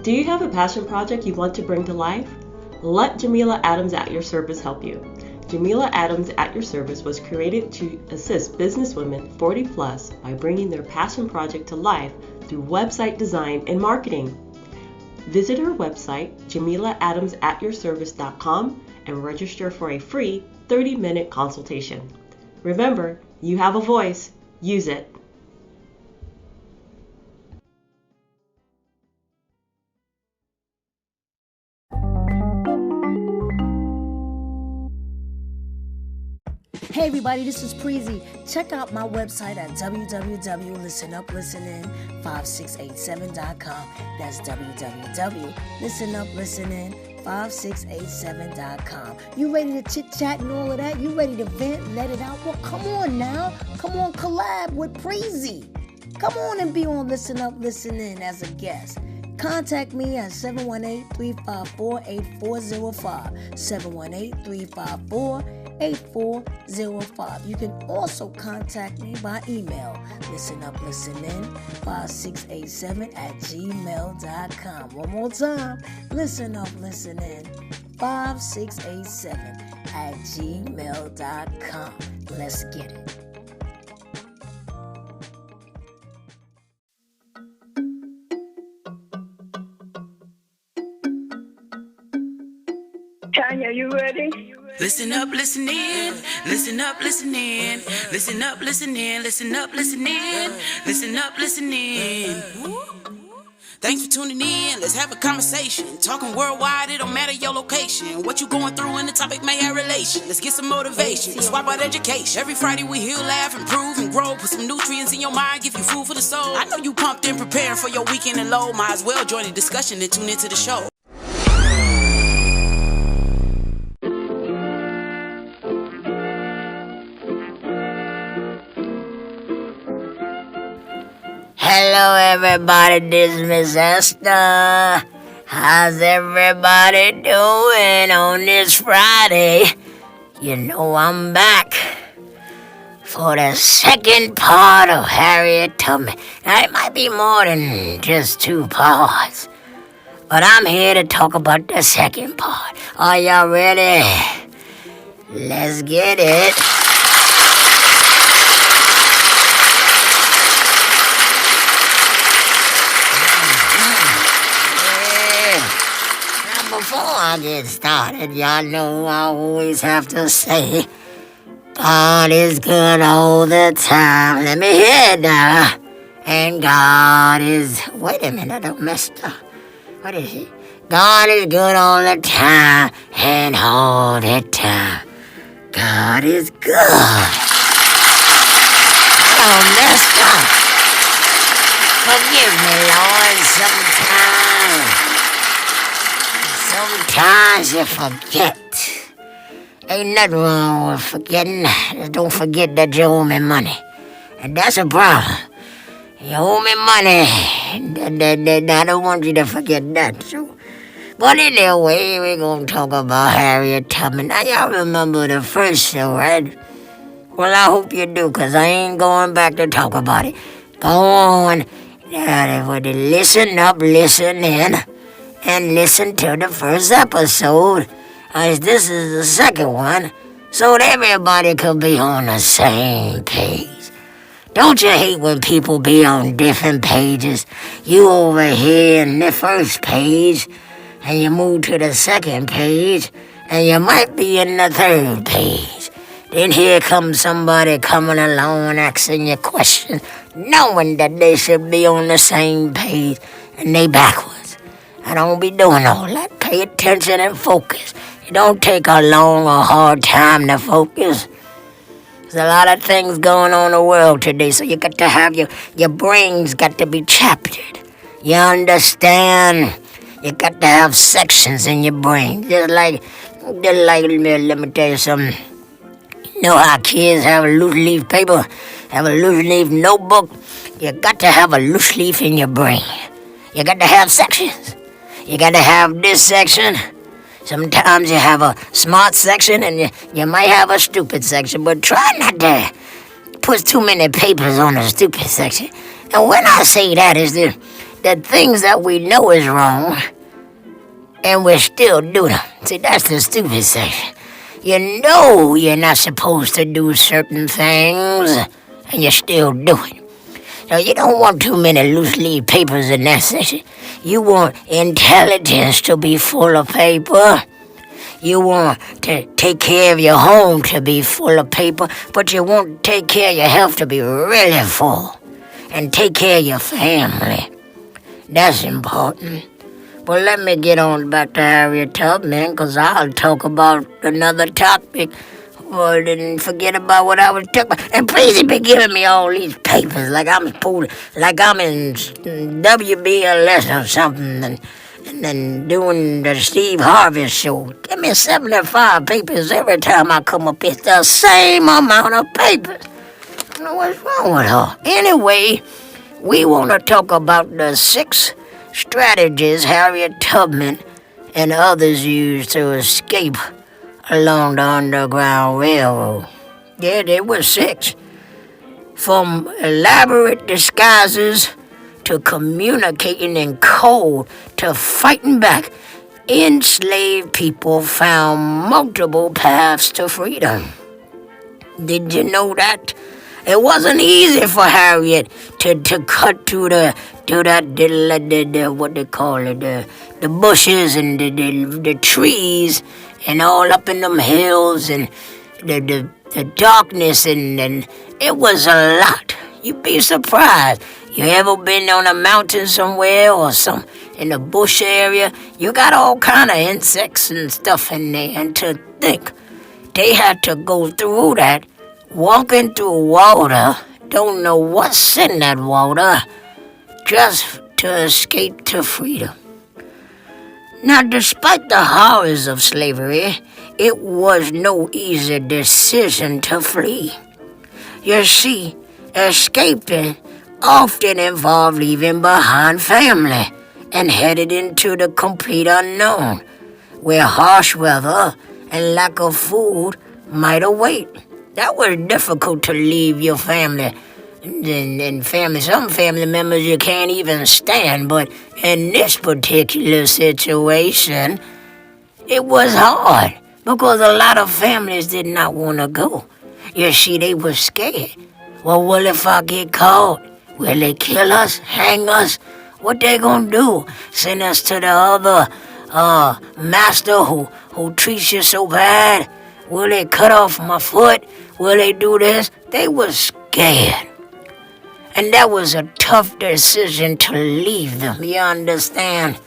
Do you have a passion project you want to bring to life? Let Jamila Adams at Your Service help you. Jamila Adams at Your Service was created to assist businesswomen 40 plus by bringing their passion project to life through website design and marketing. Visit her website, jamilaadamsatyourservice.com, and register for a free 30-minute consultation. Remember, you have a voice. Use it. Hey everybody, this is Preezy. Check out my website at www.listenuplistening5687.com. That's www.listenuplistening5687.com. You ready to chit chat and all of that? You ready to vent, let it out? Well, come on now. Come on, collab with Preezy. Come on and be on Listen Up Listening as a guest. Contact me at 718-354-8405. 718-354-8405. You can also contact me by email, listenuplistening5687@gmail.com. One more time, listenuplistening5687@gmail.com. Let's get it. Tanya, you ready? Listen up, listen in. Listen up, listen in. Listen up, listen in. Listen up, listen in. Listen up, listen in. Thanks for tuning in. Let's have a conversation. Talking worldwide, it don't matter your location. What you going through and the topic may have relation. Let's get some motivation. Swap out education. Every Friday we heal, laugh, improve, and grow. Put some nutrients in your mind, give you food for the soul. I know you pumped and preparing for your weekend and low. Might as well join the discussion and tune into the show. Hello everybody, this is Miss Esther. How's everybody doing on this Friday? You know I'm back for the second part of Harriett Tubman. Now it might be more than just 2 parts, but I'm here to talk about the second part. Are y'all ready? Let's get it. Before I get started, y'all know I always have to say, God is good all the time. Let me hear it now. And God is... Wait a minute, I messed up. What is it? God is good all the time and all the time. God is good. I messed up. Forgive me, Lord, Sometimes you forget. Ain't nothing wrong with forgetting. Just don't forget that you owe me money. And that's a problem. You owe me money. I don't want you to forget that. So, but anyway, we're going to talk about Harriett Tubman. Now, y'all remember the first show, right? Well, I hope you do, because I ain't going back to talk about it. Go on. Listen up, listen in. And listen to the first episode, as this is the second one, so that everybody could be on the same page. Don't you hate when people be on different pages? You over here in the first page, and you move to the second page, and you might be in the third page. Then here comes somebody coming along asking you questions, knowing that they should be on the same page, and they backwards. I don't be doing all that. Pay attention and focus. It don't take a long or hard time to focus. There's a lot of things going on in the world today, so you got to have your brains got to be chaptered. You understand? You got to have sections in your brain. Just like let me tell you something. You know how kids have a loose leaf paper, have a loose leaf notebook? You got to have a loose leaf in your brain. You got to have sections. You got to have this section. Sometimes you have a smart section and you might have a stupid section, but try not to put too many papers on the stupid section. And when I say that is the things that we know is wrong, and we still do them. See, that's the stupid section. You know you're not supposed to do certain things, and you still do it. So you don't want too many loose leaf papers in that section. You want intelligence to be full of paper. You want to take care of your home to be full of paper, but you want to take care of your health to be really full. And take care of your family. That's important. But let me get on back to Harriett Tubman, because I'll talk about another topic. Or didn't forget about what I was talking about. And please be giving me all these papers like I'm in WBLS or something, and then doing the Steve Harvey show. Give me 75 papers every time I come up. It's the same amount of papers. I don't know what's wrong with her. Anyway, we want to talk about the 6 strategies Harriett Tubman and others used to escape along the Underground Railroad. Yeah, there were 6. From elaborate disguises to communicating in code to fighting back, enslaved people found multiple paths to freedom. Did you know that? It wasn't easy for Harriet to cut through the what they call it, the bushes and the trees and all up in them hills and the darkness and it was a lot. You'd be surprised. You ever been on a mountain somewhere or some in the bush area? You got all kind of insects and stuff in there. And to think they had to go through that, walking through water, don't know what's in that water, just to escape to freedom. Now, despite the horrors of slavery, it was no easy decision to flee. You see, escaping often involved leaving behind family and headed into the complete unknown, where harsh weather and lack of food might await. That was difficult to leave your family and family. Some family members you can't even stand, but in this particular situation, it was hard because a lot of families did not want to go. You see, they were scared. Well, what if I get caught? Will they kill us, hang us? What they gonna do? Send us to the other master who treats you so bad? Will they cut off my foot? Will they do this? They were scared. And that was a tough decision to leave them, you understand?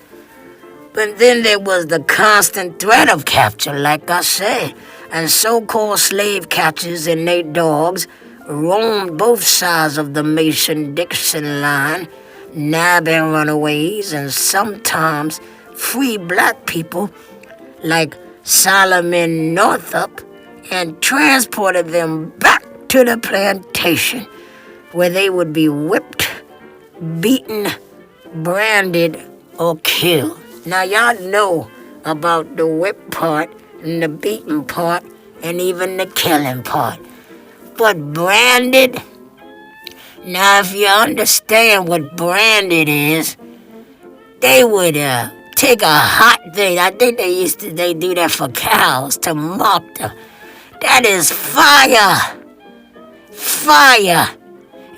But then there was the constant threat of capture, like I said, and so-called slave catchers and their dogs roamed both sides of the Mason-Dixon line, nabbing runaways and sometimes free black people like Solomon Northup and transported them back to the plantation where they would be whipped, beaten, branded, or killed. Now y'all know about the whip part and the beating part and even the killing part. But branded, now if you understand what branded is, they would take a hot thing. I think they do that for cows to mark them. That is fire. Fire.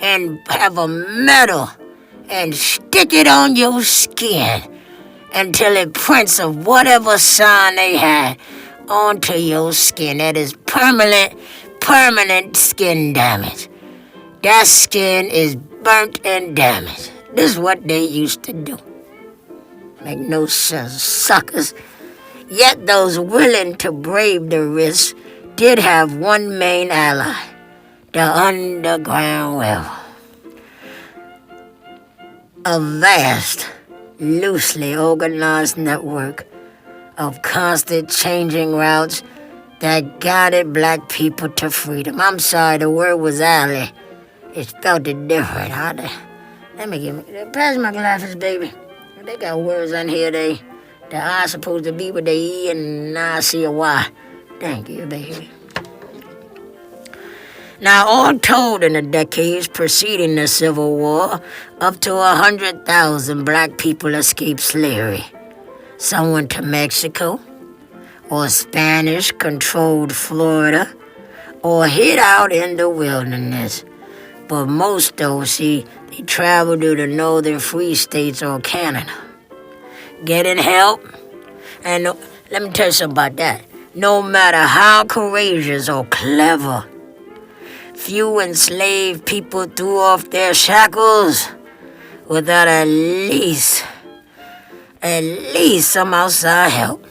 And have a metal and stick it on your skin until it prints of whatever sign they had onto your skin. That is permanent skin damage. That skin is burnt and damaged. This is what they used to do. Make no sense, suckers. Yet those willing to brave the risk did have one main ally, the Underground Railroad. A vast, loosely organized network of constant changing routes that guided black people to freedom. I'm sorry, the word was alley. It spelled it different. Pass my glasses, baby. They got words on here, the I's supposed to be with the E and now I see a Y. Thank you, baby. Now, all told, in the decades preceding the Civil War, up to 100,000 black people escaped slavery. Some went to Mexico, or Spanish-controlled Florida, or hid out in the wilderness. But most, though, they traveled to the northern free states or Canada, getting help. And let me tell you something about that. No matter how courageous or clever, few enslaved people threw off their shackles without at least some outside help.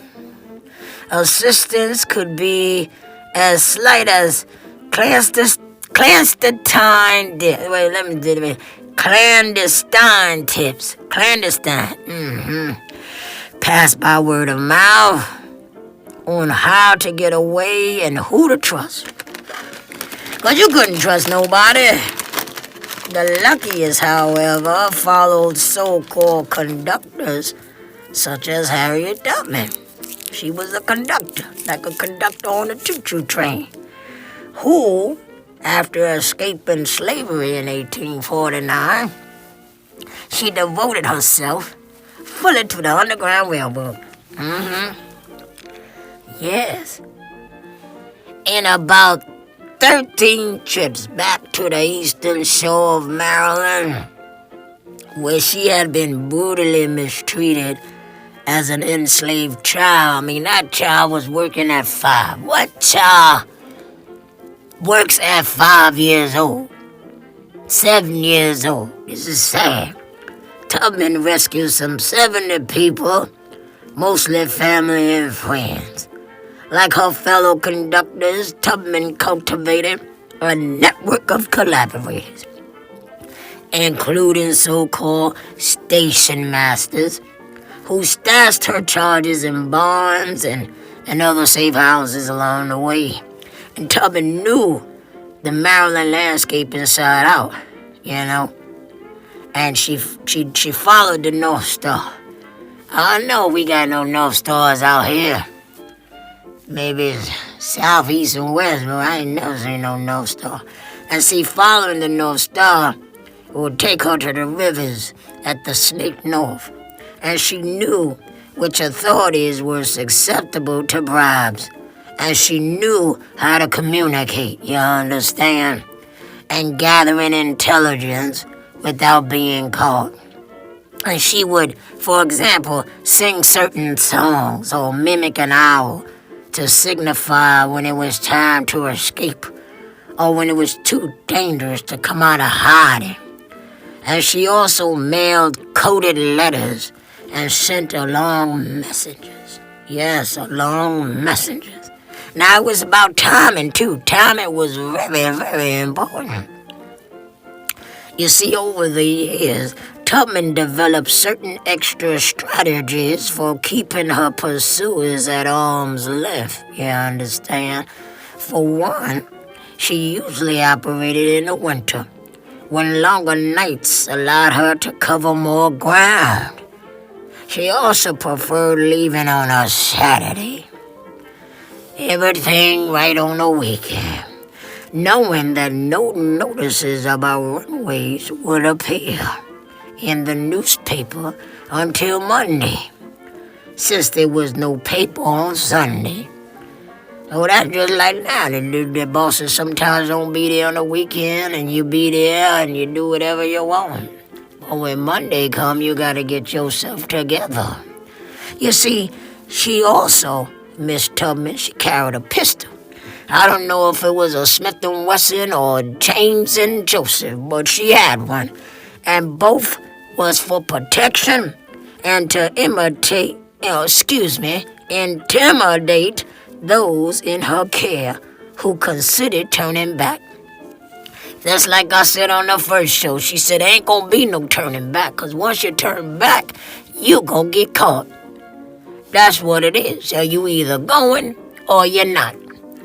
Assistance could be as slight as clandestine tips. Passed by word of mouth on how to get away and who to trust. 'Cause you couldn't trust nobody. The luckiest, however, followed so-called conductors such as Harriett Tubman. She was a conductor, like a conductor on a choo-choo train, who, after escaping slavery in 1849, she devoted herself fully to the Underground Railroad. Yes. In about 13 trips back to the eastern shore of Maryland, where she had been brutally mistreated as an enslaved child. I mean, that child was working at 5. What child works at 5 years old? 7 years old. This is sad. Tubman rescued some 70 people, mostly family and friends. Like her fellow conductors, Tubman cultivated a network of collaborators, including so-called station masters, who stashed her charges in barns and other safe houses along the way. And Tubman knew the Maryland landscape inside out, and she followed the North Star. I know we got no North Stars out here. Maybe it's south, east, and west, but I ain't never seen no North Star. And see, following the North Star would take her to the rivers at the Snake North. And she knew which authorities were susceptible to bribes. And she knew how to communicate, you understand? And gathering intelligence without being caught. And she would, for example, sing certain songs or mimic an owl to signify when it was time to escape or when it was too dangerous to come out of hiding. And she also mailed coded letters and sent along messages. Yes, along messages. Now, it was about timing, too. Timing was very, very important. You see, over the years, Tubman developed certain extra strategies for keeping her pursuers at arm's length, you understand? For one, she usually operated in the winter, when longer nights allowed her to cover more ground. She also preferred leaving on a Saturday. Everything right on the weekend, knowing that no notices about runways would appear in the newspaper until Monday, since there was no paper on Sunday. Oh, that's just like now. The bosses sometimes don't be there on the weekend, and you be there and you do whatever you want. But when Monday come, you gotta get yourself together. You see, she also, Miss Tubman, she carried a pistol. I don't know if it was a Smith & Wesson or James and Joseph, but she had one. And both was for protection and to intimidate those in her care who considered turning back. That's like I said on the first show. She said, ain't gonna be no turning back, because once you turn back, you gonna get caught. That's what it is. So you either going or you're not.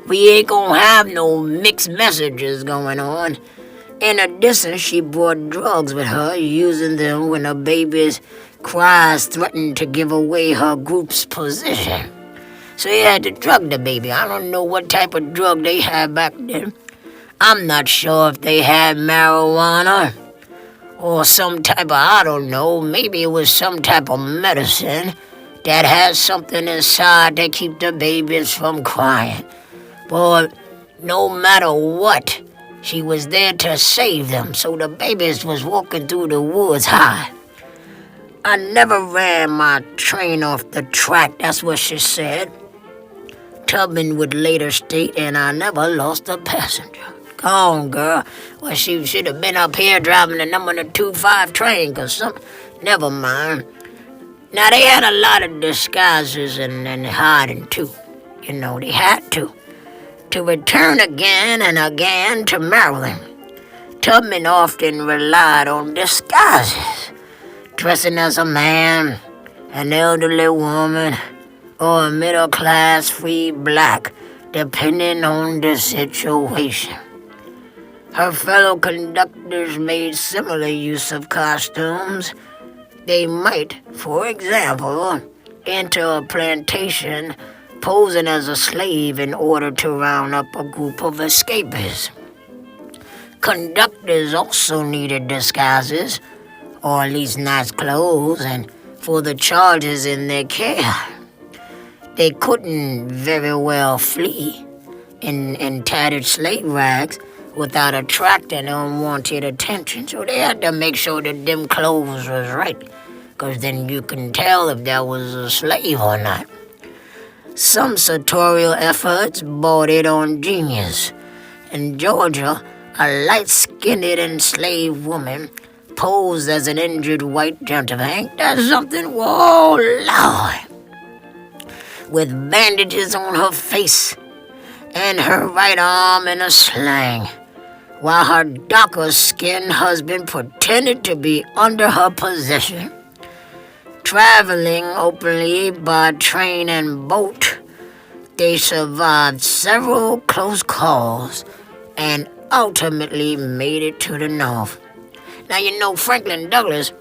We ain't gonna have no mixed messages going on. In addition, she brought drugs with her, using them when her baby's cries threatened to give away her group's position. So you had to drug the baby. I don't know what type of drug they had back then. I'm not sure if they had marijuana or some type of, I don't know, maybe it was some type of medicine that has something inside to keep the babies from crying. But no matter what, she was there to save them, so the babies was walking through the woods high. I never ran my train off the track, that's what she said. Tubman would later state, and I never lost a passenger. Gone, girl. Well, she should have been up here driving the number 25 train, never mind. Now, they had a lot of disguises and hiding, too. You know, they had to return again and again to Maryland. Tubman often relied on disguises, dressing as a man, an elderly woman, or a middle-class free black, depending on the situation. Her fellow conductors made similar use of costumes. They might, for example, enter a plantation posing as a slave in order to round up a group of escapees. Conductors also needed disguises, or at least nice clothes, and for the charges in their care. They couldn't very well flee in tattered slave rags without attracting unwanted attention, so they had to make sure that them clothes was right, because then you can tell if that was a slave or not. Some sartorial efforts bordered on genius. In Georgia, a light-skinned enslaved woman posed as an injured white gentleman. Ain't that something? Whoa, Lord! With bandages on her face and her right arm in a sling, while her darker-skinned husband pretended to be under her possession. Traveling openly by train and boat, they survived several close calls and ultimately made it to the North. Now, you know, Franklin Douglass,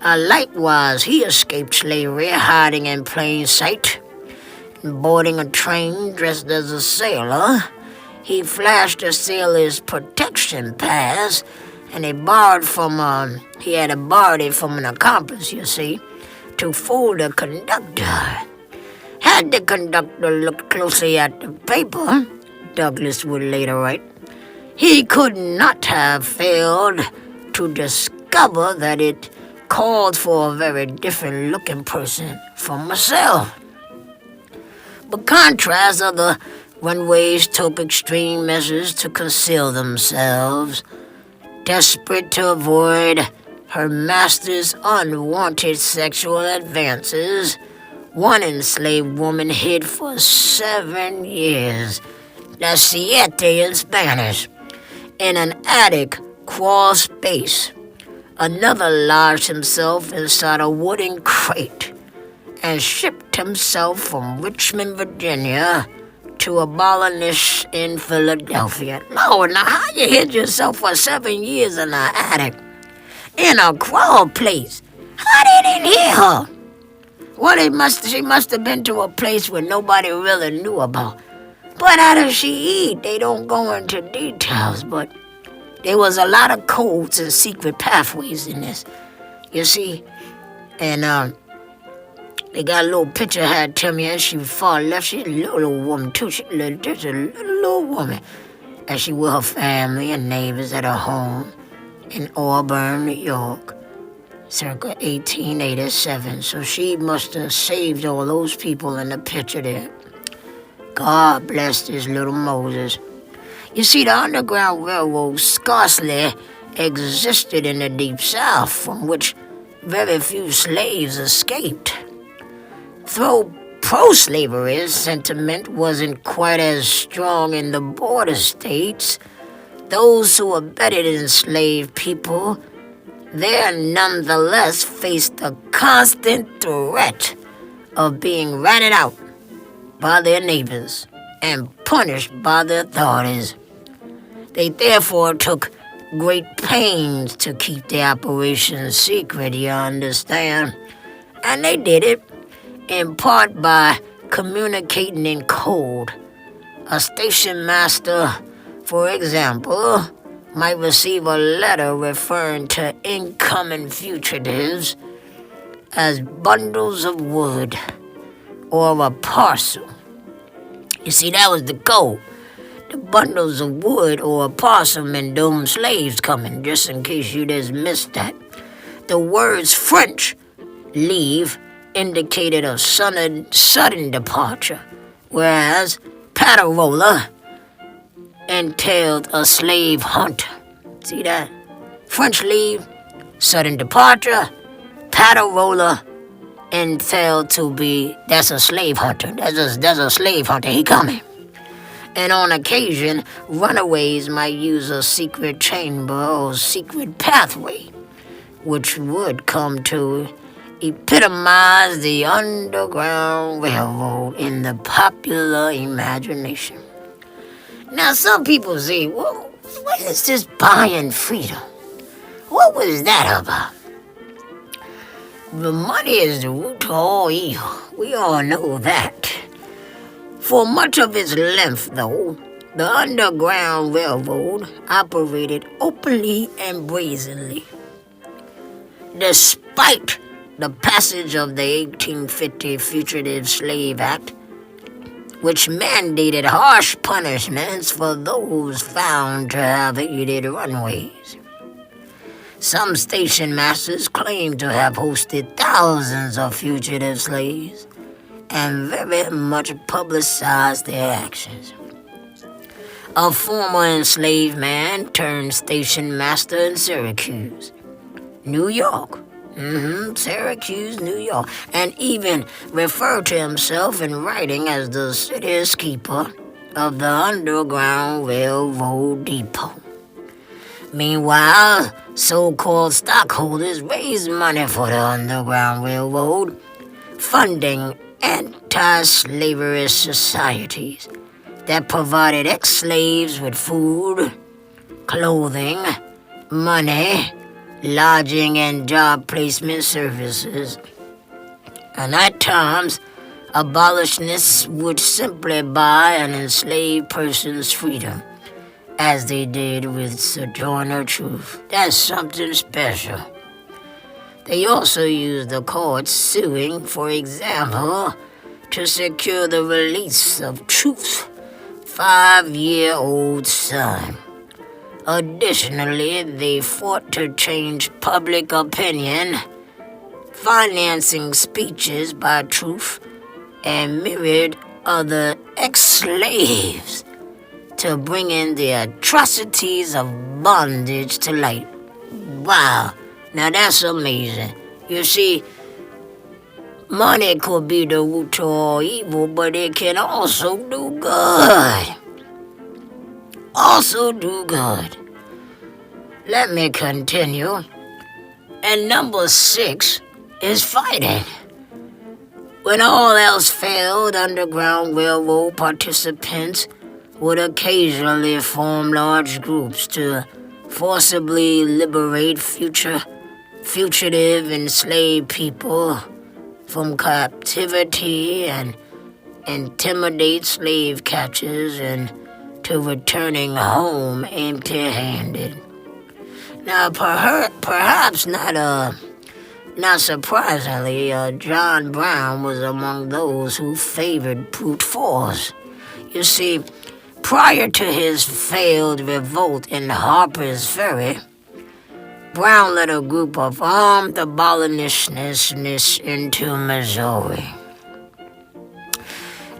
likewise, he escaped slavery, hiding in plain sight. Boarding a train dressed as a sailor, he flashed a sailor's protection pass, and he had borrowed it from an accomplice, you see, to fool the conductor. Had the conductor looked closely at the paper, Douglass would later write, he could not have failed to discover that it called for a very different-looking person from myself. By contrast, other runaways took extreme measures to conceal themselves, desperate to avoid her master's unwanted sexual advances. One enslaved woman hid for 7 years, that's 7 in Spanish, in an attic crawl space. Another lodged himself inside a wooden crate and shipped himself from Richmond, Virginia, to a Bolonish in Philadelphia. Lord, now how you hid yourself for 7 years in an attic, in a crawl place? How they didn't hear her? Well, she must have been to a place where nobody really knew about. But how does she eat? They don't go into details, but there was a lot of codes and secret pathways in this, you see. And they got a little picture of Harriett Tubman, and she far left. She's a little woman, too. She's just a little woman. And she with her family and neighbors at her home in Auburn, New York, circa 1887. So she must have saved all those people in the picture there. God bless this little Moses. You see, the Underground Railroad scarcely existed in the Deep South, from which very few slaves escaped. Though pro-slavery sentiment wasn't quite as strong in the border states, those who abetted enslaved people there nonetheless faced a constant threat of being ratted out by their neighbors and punished by the authorities. They therefore took great pains to keep the operation secret, you understand? And they did it in part by communicating in code. A station master for example, might receive a letter referring to incoming fugitives as bundles of wood or a parcel. You see, that was the code. The bundles of wood or a parcel meant them slaves coming, just in case you just missed that. The words French, leave, indicated a sudden departure, whereas Patarola entailed a slave hunter. See that? French leave, sudden departure. Patarola entailed to be, that's a slave hunter. That's a slave hunter, he coming. And on occasion, runaways might use a secret chamber or secret pathway, which would come to epitomize the Underground Railroad in the popular imagination. Now, some people say, well, what is this buying freedom? What was that about? The money is the root to all evil. We all know that. For much of its length, though, the Underground Railroad operated openly and brazenly. Despite the passage of the 1850 Fugitive Slave Act, which mandated harsh punishments for those found to have aided runaways. Some station masters claim to have hosted thousands of fugitive slaves and very much publicized their actions. A former enslaved man turned station master in Syracuse, New York. Syracuse, New York, and even referred to himself in writing as the city's keeper of the Underground Railroad Depot. Meanwhile, so-called stockholders raised money for the Underground Railroad, funding anti-slavery societies that provided ex-slaves with food, clothing, money, lodging, and job placement services. And at times, abolitionists would simply buy an enslaved person's freedom, as they did with Sojourner Truth. That's something special. They also used the courts suing, for example, to secure the release of Truth's 5-year-old son. Additionally, they fought to change public opinion, financing speeches by Truth and myriad other ex-slaves to bring in the atrocities of bondage to light. Wow, now that's amazing. You see, money could be the root to all evil, but it can also do good. Let me continue. And number 6 is fighting. When all else failed, Underground Railroad participants would occasionally form large groups to forcibly liberate fugitive enslaved people from captivity and intimidate slave catchers and to returning home empty-handed. Now, perhaps not surprisingly, John Brown was among those who favored brute force. You see, prior to his failed revolt in Harper's Ferry, Brown led a group of armed abolitionists into Missouri,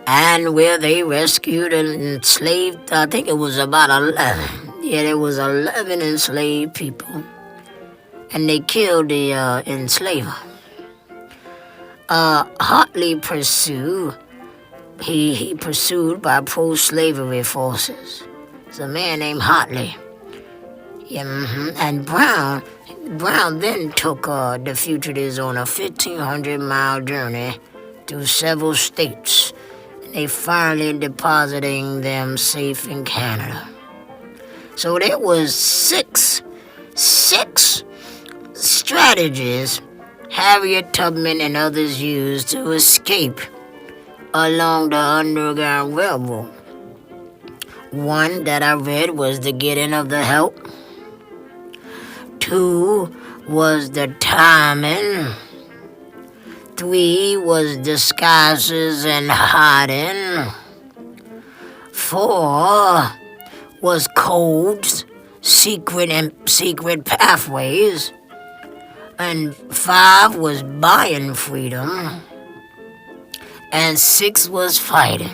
and where they rescued and enslaved, I think it was about 11. Yeah, there was 11 enslaved people, and they killed the enslaver. Hotly pursued. He pursued by pro-slavery forces. It's a man named Hartley. And Brown then took the fugitives on a 1,500-mile journey through several states, and they finally depositing them safe in Canada. So there was six strategies Harriett Tubman and others used to escape along the Underground Railroad. One that I read was the getting of the help. 2 was the timing. 3 was disguises and hiding. 4 was codes, secret pathways. And 5 was buying freedom. And 6 was fighting.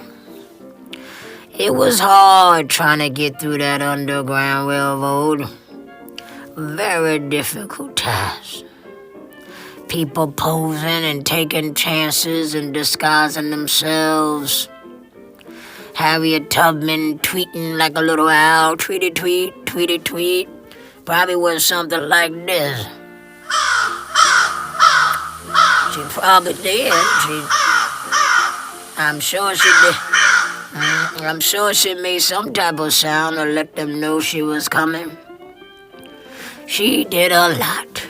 It was hard trying to get through that Underground Railroad. Very difficult task. People posing and taking chances and disguising themselves. Harriett Tubman tweeting like a little owl. Tweety tweet, tweety tweet. Probably was something like this. She probably did. I'm sure she did. I'm sure she made some type of sound to let them know she was coming. She did a lot.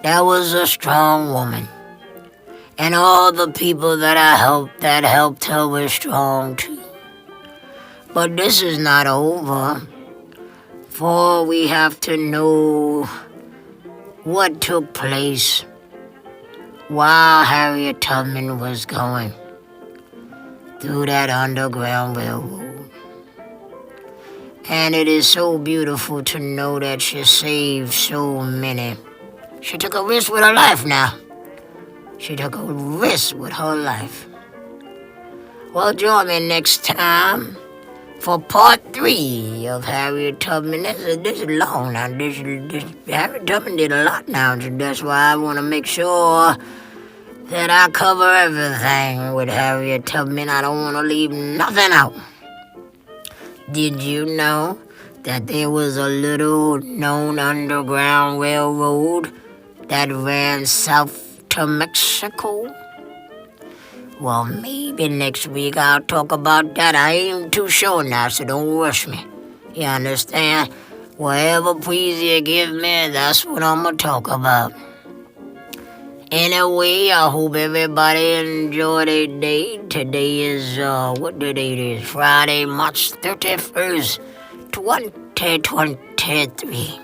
That was a strong woman. And all the people that helped her were strong too. But this is not over. For we have to know what took place while Harriet Tubman was going through that Underground Railroad. And it is so beautiful to know that she saved so many. She took a risk with her life now. She took a risk with her life. Well, join me next time for part 3 of Harriet Tubman. This is long now. Harriet Tubman did a lot now. That's why I want to make sure that I cover everything with Harriet Tubman. I don't want to leave nothing out. Did you know that there was a little known Underground Railroad that ran south to Mexico? Well, maybe next week I'll talk about that. I ain't too sure now, so don't rush me. You understand? Whatever please you give me, that's what I'm gonna talk about. Anyway, I hope everybody enjoyed their day. Today is, what the date is? Friday, March 31st, 2023.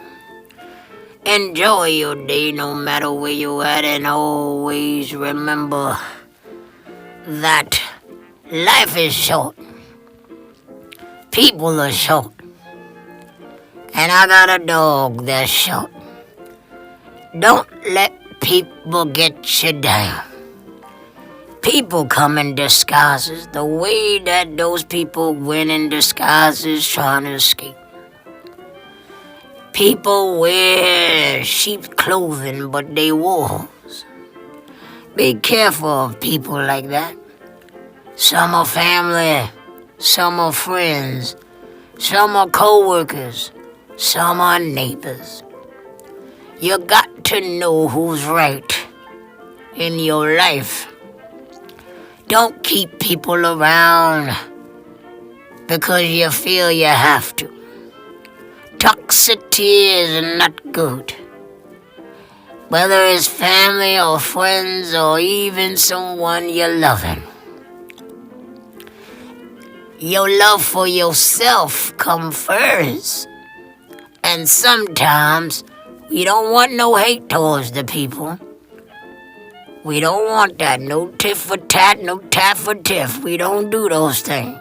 Enjoy your day no matter where you're at, and always remember that life is short. People are short. And I got a dog that's short. Don't let people get you down. People come in disguises the way that those people went in disguises trying to escape. People wear sheep's clothing, but they wolves. Be careful of people like that. Some are family, some are friends, some are co-workers, some are neighbors. You got to know who's right in your life. Don't keep people around because you feel you have to. Toxicity is not good. Whether it's family or friends or even someone you're loving. Your love for yourself comes first. And sometimes we don't want no hate towards the people. We don't want that. No tit for tat, no tat for tiff. We don't do those things.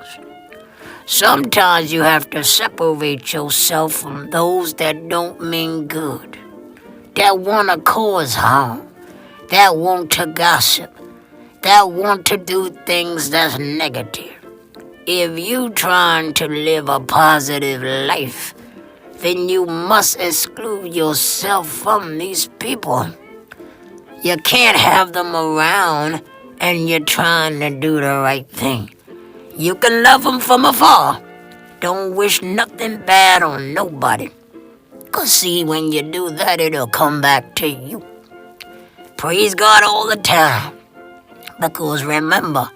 Sometimes you have to separate yourself from those that don't mean good, that want to cause harm, that want to gossip, that want to do things that's negative. If you trying to live a positive life, then you must exclude yourself from these people. You can't have them around and you're trying to do the right thing. You can love them from afar. Don't wish nothing bad on nobody. 'Cause see, when you do that, it'll come back to you. Praise God all the time. Because remember,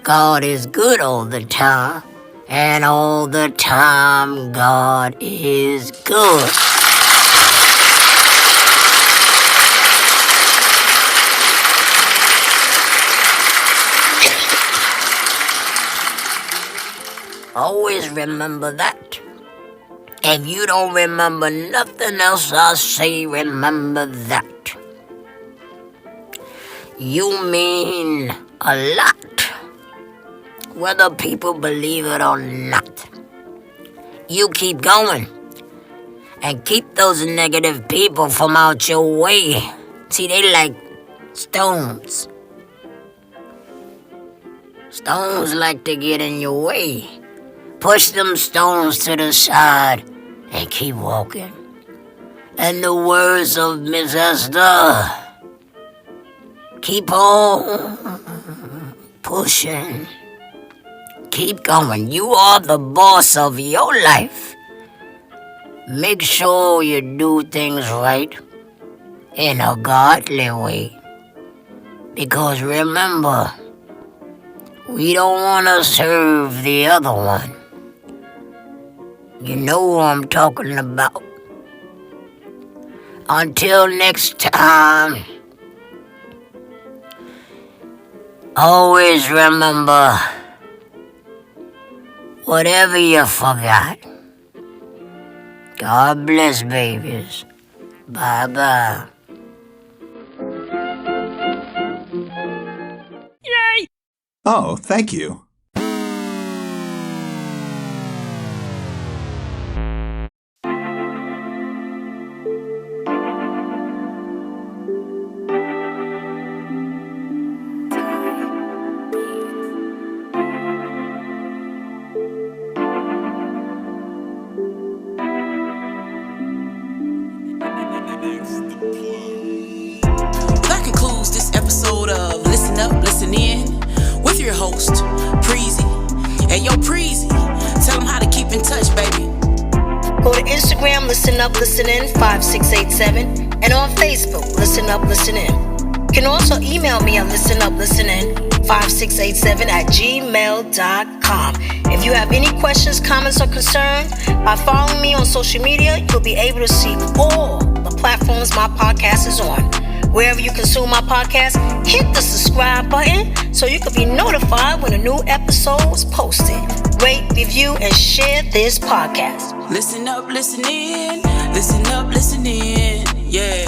God is good all the time. And all the time, God is good. Always remember that. If you don't remember nothing else I say, remember that. You mean a lot, whether people believe it or not. You keep going and keep those negative people from out your way. See, they like stones. Stones like to get in your way. Push them stones to the side and keep walking. In the words of Miss Esther, keep on pushing. Keep going. You are the boss of your life. Make sure you do things right in a godly way. Because remember, we don't want to serve the other one. You know who I'm talking about. Until next time, always remember, whatever you forgot. God bless, babies. Bye-bye. Yay! Oh, thank you. That concludes this episode of Listen Up, Listen In with your host, Preezy. Hey, yo, Preezy, tell them how to keep in touch, baby. Go to Instagram, Listen Up, Listen In 5687, and on Facebook, Listen Up, Listen In. You can also email me at listenuplistenin5687@gmail.com. If you have any questions, comments, or concerns, by following me on social media, you'll be able to see all the platforms my podcast is on. Wherever you consume my podcast, hit the subscribe button so you can be notified when a new episode is posted. Rate, review, and share this podcast. Listen up, listen in. Listen up, listen in. Yeah.